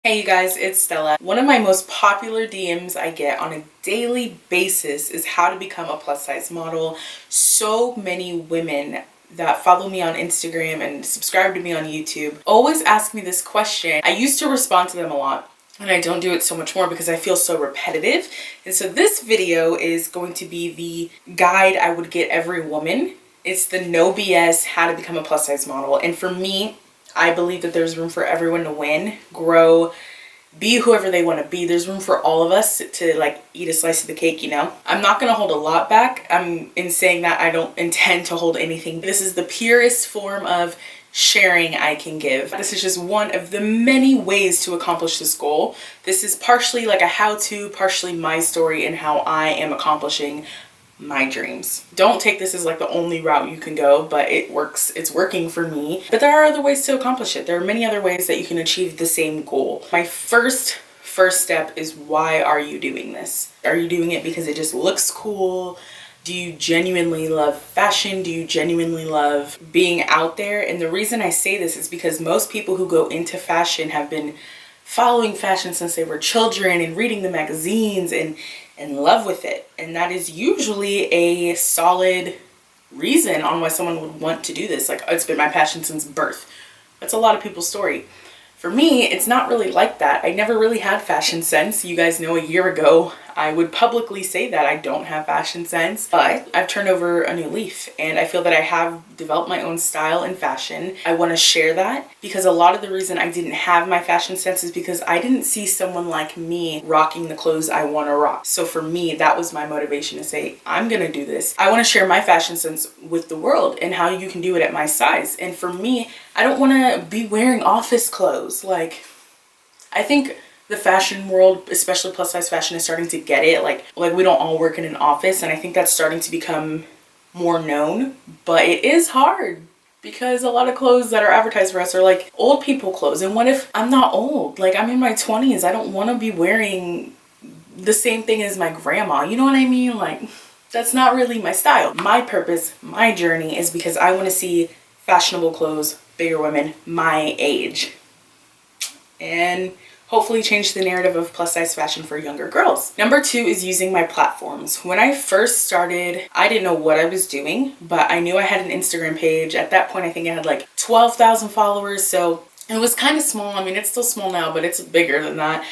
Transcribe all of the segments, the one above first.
Hey you guys, it's Stella. One of my most popular DMs I get on a daily basis is how to become a plus size model. So many women that follow me on Instagram and subscribe to me on YouTube always ask me this question. I used to respond to them a lot, and I don't do it so much more because I feel so repetitive. And so this video is going to be the guide I would get every woman. It's the no BS how to become a plus size model. And for me, I believe that there's room for everyone to win, grow, be whoever they want to be. There's room for all of us to like eat a slice of the cake, you know? I'm not going to hold a lot back. I'm in saying that I don't intend to hold anything. This is the purest form of sharing I can give. This is just one of the many ways to accomplish this goal. This is partially like a how-to, partially my story and how I am accomplishing my dreams. Don't take this as like the only route you can go, but it works. It's working for me. But there are other ways to accomplish it. There are many other ways that you can achieve the same goal. My first step is, why are you doing this? Are you doing it because it just looks cool? Do you genuinely love fashion? Do you genuinely love being out there? And the reason I say this is because most people who go into fashion have been following fashion since they were children and reading the magazines and in love with it. And that is usually a solid reason on why someone would want to do this. Like, it's been my passion since birth. That's a lot of people's story. For me, it's not really like that. I never really had fashion sense. You guys know a year ago, I would publicly say that I don't have fashion sense, but I've turned over a new leaf and I feel that I have developed my own style in fashion. I want to share that because a lot of the reason I didn't have my fashion sense is because I didn't see someone like me rocking the clothes I want to rock. So for me, that was my motivation to say, I'm going to do this. I want to share my fashion sense with the world and how you can do it at my size. And for me, I don't want to be wearing office clothes. Like, I think the fashion world, especially plus size fashion, is starting to get it. Like we don't all work in an office, and I think that's starting to become more known. But it is hard because a lot of clothes that are advertised for us are like old people clothes. And what if I'm not old? Like, I'm in my 20s. I don't want to be wearing the same thing as my grandma. You know what I mean? Like, that's not really my style. My purpose, my journey is because I want to see fashionable clothes, bigger women my age, and hopefully change the narrative of plus size fashion for younger girls. Number 2 is using my platforms. When I first started, I didn't know what I was doing, but I knew I had an Instagram page. At that point, I think I had like 12,000 followers. So it was kind of small. I mean, it's still small now, but it's bigger than that.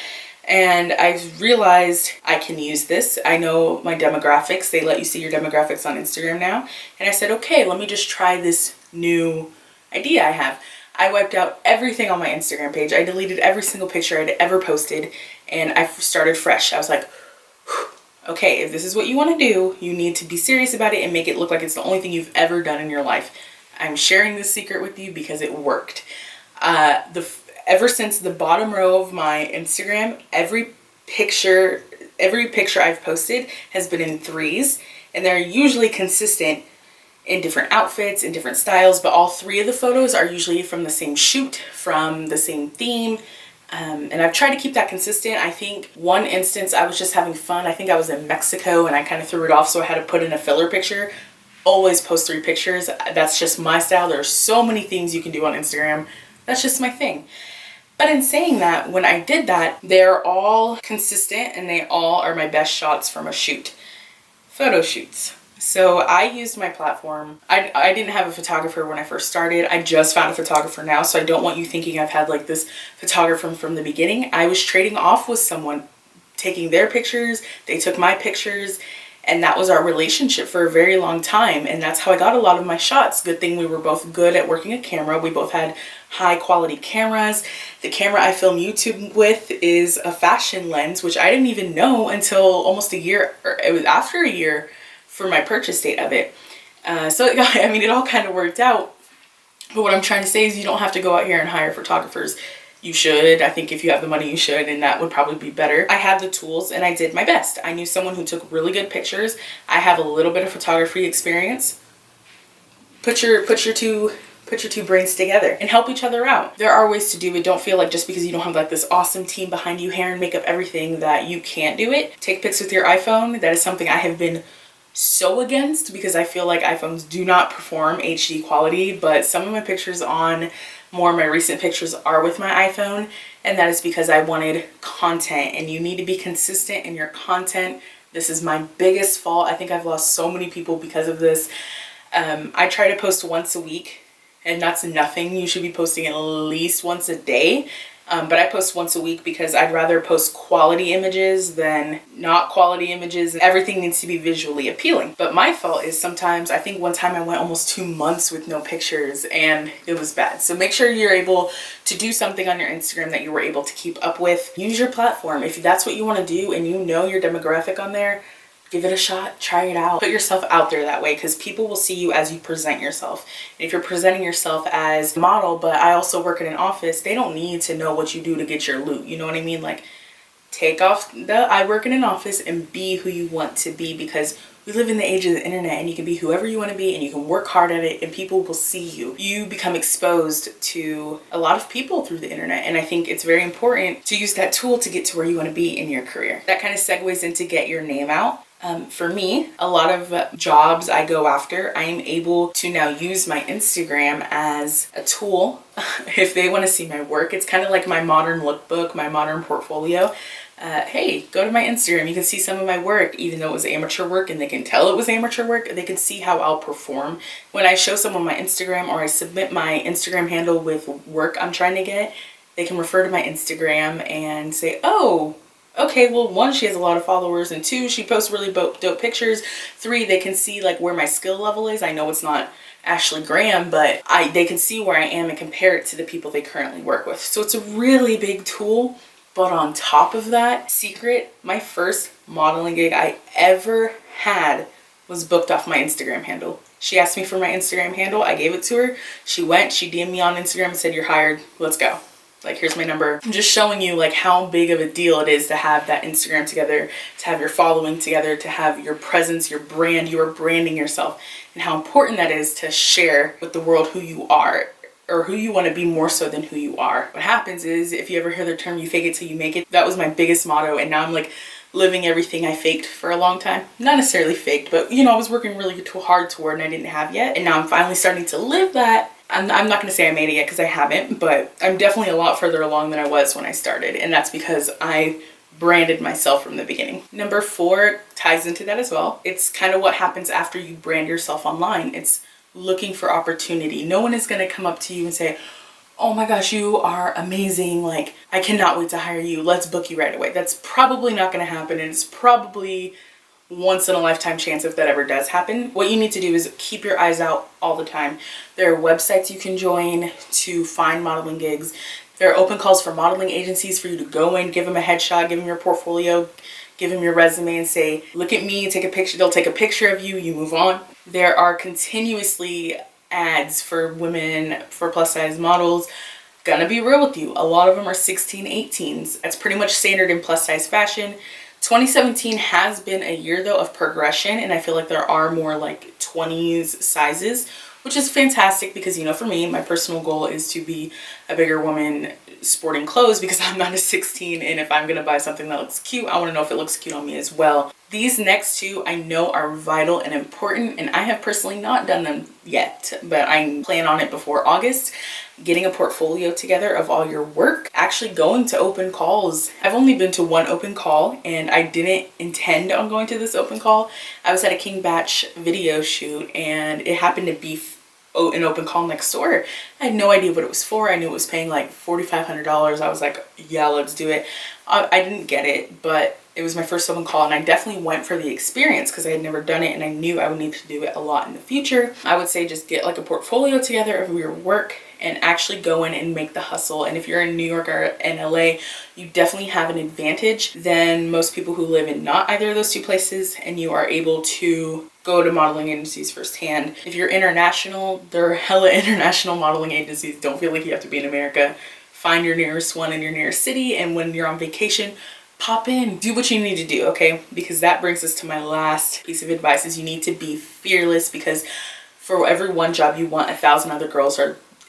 And I realized I can use this. I know my demographics. They let you see your demographics on Instagram now. And I said, okay, let me just try this new idea I have. I wiped out everything on my Instagram page. I deleted every single picture I'd ever posted, and I started fresh. I was like, okay, if this is what you want to do, you need to be serious about it and make it look like it's the only thing you've ever done in your life. I'm sharing this secret with you because it worked. Ever since the bottom row of my Instagram, every picture I've posted has been in 3s, and they're usually consistent in different outfits, in different styles, but all 3 of the photos are usually from the same shoot, from the same theme. And I've tried to keep that consistent. I think one instance I was just having fun. I think I was in Mexico and I kind of threw it off, so I had to put in a filler picture. Always post 3 pictures. That's just my style. There are so many things you can do on Instagram. That's just my thing. But in saying that, when I did that, they're all consistent and they all are my best shots from a shoot. Photo shoots. So I used my platform. I didn't have a photographer when I first started. I just found a photographer now, so I don't want you thinking I've had like this photographer from the beginning. I was trading off with someone, taking their pictures, they took my pictures, and that was our relationship for a very long time. And that's how I got a lot of my shots. Good thing we were both good at working a camera. We both had high quality cameras. The camera I film YouTube with is a fashion lens, which I didn't even know until almost a year, or it was after a year for my purchase date of it. So it all kind of worked out. But what I'm trying to say is you don't have to go out here and hire photographers. You should. I think if you have the money, you should, and that would probably be better. I had the tools and I did my best. I knew someone who took really good pictures. I have a little bit of photography experience. Put your two brains together and help each other out. There are ways to do it. Don't feel like just because you don't have like this awesome team behind you, hair and makeup, everything, that you can't do it. Take pics with your iPhone. That is something I have been so against because I feel like iPhones do not perform HD quality, but some of my pictures on more of my recent pictures are with my iPhone, And that is because I wanted content, and you need to be consistent in your content. This is my biggest fault. I think I've lost so many people because of this. I try to post once a week, and that's nothing. You should be posting at least once a day. But I post once a week because I'd rather post quality images than not quality images. Everything needs to be visually appealing. But my fault is sometimes, I think one time I went almost 2 months with no pictures, and it was bad. So make sure you're able to do something on your Instagram that you were able to keep up with. Use your platform. If that's what you want to do and you know your demographic on there, give it a shot, try it out. Put yourself out there that way, because people will see you as you present yourself. And if you're presenting yourself as a model, but I also work in an office, they don't need to know what you do to get your loot. You know what I mean? Like, take off the I work in an office and be who you want to be, because we live in the age of the internet, and you can be whoever you want to be, and you can work hard at it, and people will see you. You become exposed to a lot of people through the internet, and I think it's very important to use that tool to get to where you want to be in your career. That kind of segues into get your name out. For me, a lot of jobs I go after, I am able to now use my Instagram as a tool. If they want to see my work, it's kind of like my modern lookbook, my modern portfolio. Hey, go to my Instagram. You can see some of my work, even though it was amateur work, and they can tell it was amateur work. They can see how I'll perform. When I show someone my Instagram, or I submit my Instagram handle with work I'm trying to get, they can refer to my Instagram and say, oh, okay, well, 1, she has a lot of followers, and 2, she posts really dope pictures. 3, they can see like where my skill level is. I know it's not Ashley Graham, but they can see where I am and compare it to the people they currently work with. So it's a really big tool. But on top of that, secret, my first modeling gig I ever had was booked off my Instagram handle. She asked me for my Instagram handle. I gave it to her. She went, she DM'd me on Instagram and said, "You're hired. Let's go. Like, here's my number." I'm just showing you like how big of a deal it is to have that Instagram together, to have your following together, to have your presence, your brand, you are branding yourself, and how important that is to share with the world who you are, or who you want to be more so than who you are. What happens is, if you ever hear the term, you fake it till you make it, that was my biggest motto, and now I'm like living everything I faked for a long time. Not necessarily faked, but you know, I was working really hard toward and I didn't have yet, and now I'm finally starting to live that. I'm not going to say I made it yet, because I haven't, but I'm definitely a lot further along than I was when I started, and that's because I branded myself from the beginning. Number 4 ties into that as well. It's kind of what happens after you brand yourself online. It's looking for opportunity. No one is going to come up to you and say, "Oh my gosh, you are amazing. Like, I cannot wait to hire you. Let's book you right away." That's probably not going to happen, and it's probably once in a lifetime chance if that ever does happen. What you need to do is keep your eyes out all the time. There are websites you can join to find modeling gigs. There are open calls for modeling agencies for you to go in, give them a headshot, give them your portfolio, give them your resume and say, "Look at me," take a picture. They'll take a picture of you, you move on. There are continuously ads for women, for plus size models. Gonna be real with you, a lot of them are 16, 18s. That's pretty much standard in plus size fashion. 2017 has been a year though of progression, and I feel like there are more like 20s sizes, which is fantastic, because you know, for me, my personal goal is to be a bigger woman sporting clothes, because I'm not a 16, and if I'm gonna buy something that looks cute, I want to know if it looks cute on me as well. These next 2 I know are vital and important, and I have personally not done them yet, but I plan on it before August. Getting a portfolio together of all your work, actually going to open calls. I've only been to 1 open call, and I didn't intend on going to this open call. I was at a King Batch video shoot, and it happened to be an open call next door. I had no idea what it was for. I knew it was paying like $4,500. I was like, yeah, let's do it. I didn't get it, but it was my first open call, and I definitely went for the experience because I had never done it, and I knew I would need to do it a lot in the future. I would say just get like a portfolio together of your work and actually go in and make the hustle. And if you're in New York or in LA, you definitely have an advantage than most people who live in not either of those 2 places, and you are able to go to modeling agencies firsthand. If you're international, there are hella international modeling agencies. Don't feel like you have to be in America. Find your nearest one in your nearest city, and when you're on vacation, pop in, do what you need to do, okay? Because that brings us to my last piece of advice, is you need to be fearless, because for every one job you want, 1,000 other girls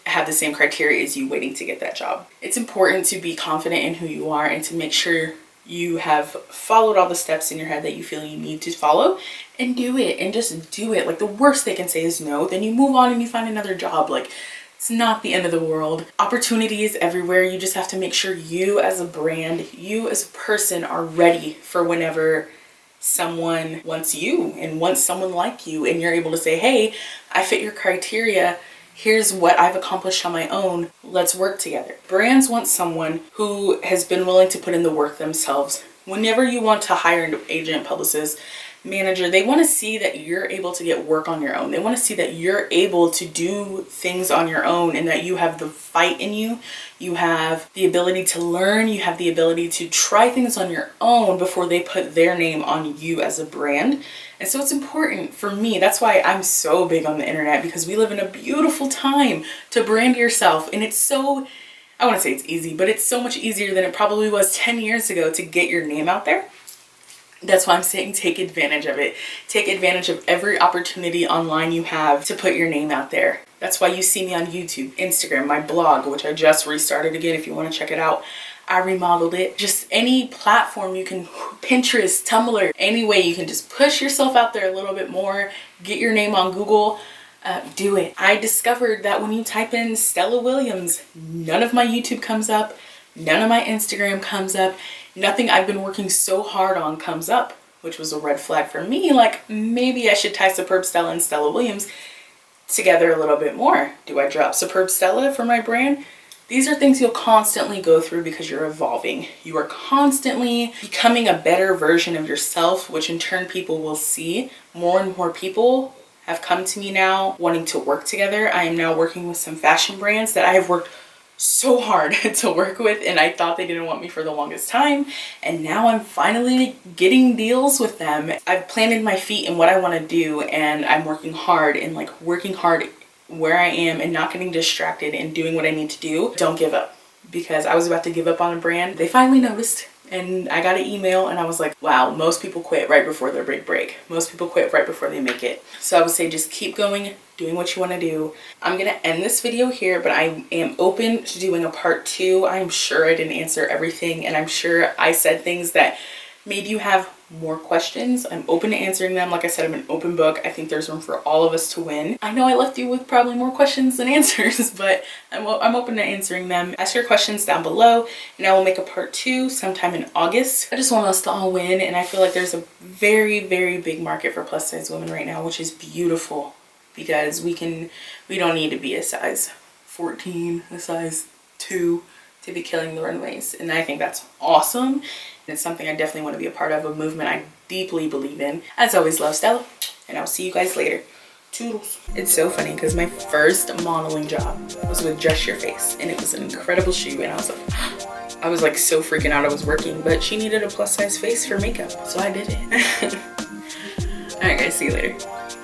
have the same criteria as you waiting to get that job. It's important to be confident in who you are and to make sure you have followed all the steps in your head that you feel you need to follow, and do it, and just do it. Like, the worst they can say is no, then you move on and you find another job. Like, It's not the end of the world. Opportunity is everywhere. You just have to make sure you as a brand, you as a person are ready for whenever someone wants you and wants someone like you, and you're able to say, hey, I fit your criteria. Here's what I've accomplished on my own. Let's work together. Brands want someone who has been willing to put in the work themselves. Whenever you want to hire an agent, publicist, manager, they want to see that you're able to get work on your own. They want to see that you're able to do things on your own and that you have the fight in you. You have the ability to learn. You have the ability to try things on your own before they put their name on you as a brand. And so it's important for me. That's why I'm so big on the internet, because we live in a beautiful time to brand yourself. And it's so, I want to say it's easy, but it's so much easier than it probably was 10 years ago to get your name out there. That's why I'm saying take advantage of it. Take advantage of every opportunity online you have to put your name out there. That's why you see me on YouTube, Instagram, my blog, which I just restarted again if you want to check it out. I remodeled it. Just any platform you can, Pinterest, Tumblr, any way you can just push yourself out there a little bit more, get your name on Google, do it. I discovered that when you type in Stella Williams, none of my YouTube comes up, none of my Instagram comes up. Nothing I've been working so hard on comes up, which was a red flag for me. Like, maybe I should tie SuperbStella and Stella Williams together a little bit more. Do I drop SuperbStella for my brand? These are things you'll constantly go through because you're evolving. You are constantly becoming a better version of yourself, which in turn people will see. More and more people have come to me now wanting to work together. I am now working with some fashion brands that I have worked so hard to work with, and I thought they didn't want me for the longest time, and now I'm finally getting deals with them. I've planted my feet in what I want to do, and I'm working hard where I am and not getting distracted and doing what I need to do. Don't give up, because I was about to give up on a brand. They finally noticed, and I got an email, and I was like, wow, most people quit right before their big break. Most people quit right before they make it. So I would say just keep going, doing what you want to do. I'm going to end this video here, but I am open to doing a part 2. I'm sure I didn't answer everything, and I'm sure I said things that made you have more questions. I'm open to answering them. Like I said, I'm an open book. I think there's room for all of us to win. I know I left you with probably more questions than answers, but I'm open to answering them. Ask your questions down below, and I will make a part 2 sometime in August. I just want us to all win, and I feel like there's a very, very big market for plus size women right now, which is beautiful, because we don't need to be a size 14, a size 2 to be killing the runways. And I think that's awesome. It's something I definitely want to be a part of, a movement I deeply believe in. As always, love, Stella, and I'll see you guys later. Toodles. It's so funny because my first modeling job was with Just Your Face, and it was an incredible shoot, and I was like so freaking out I was working, but she needed a plus size face for makeup, so I did it. All right guys, see you later.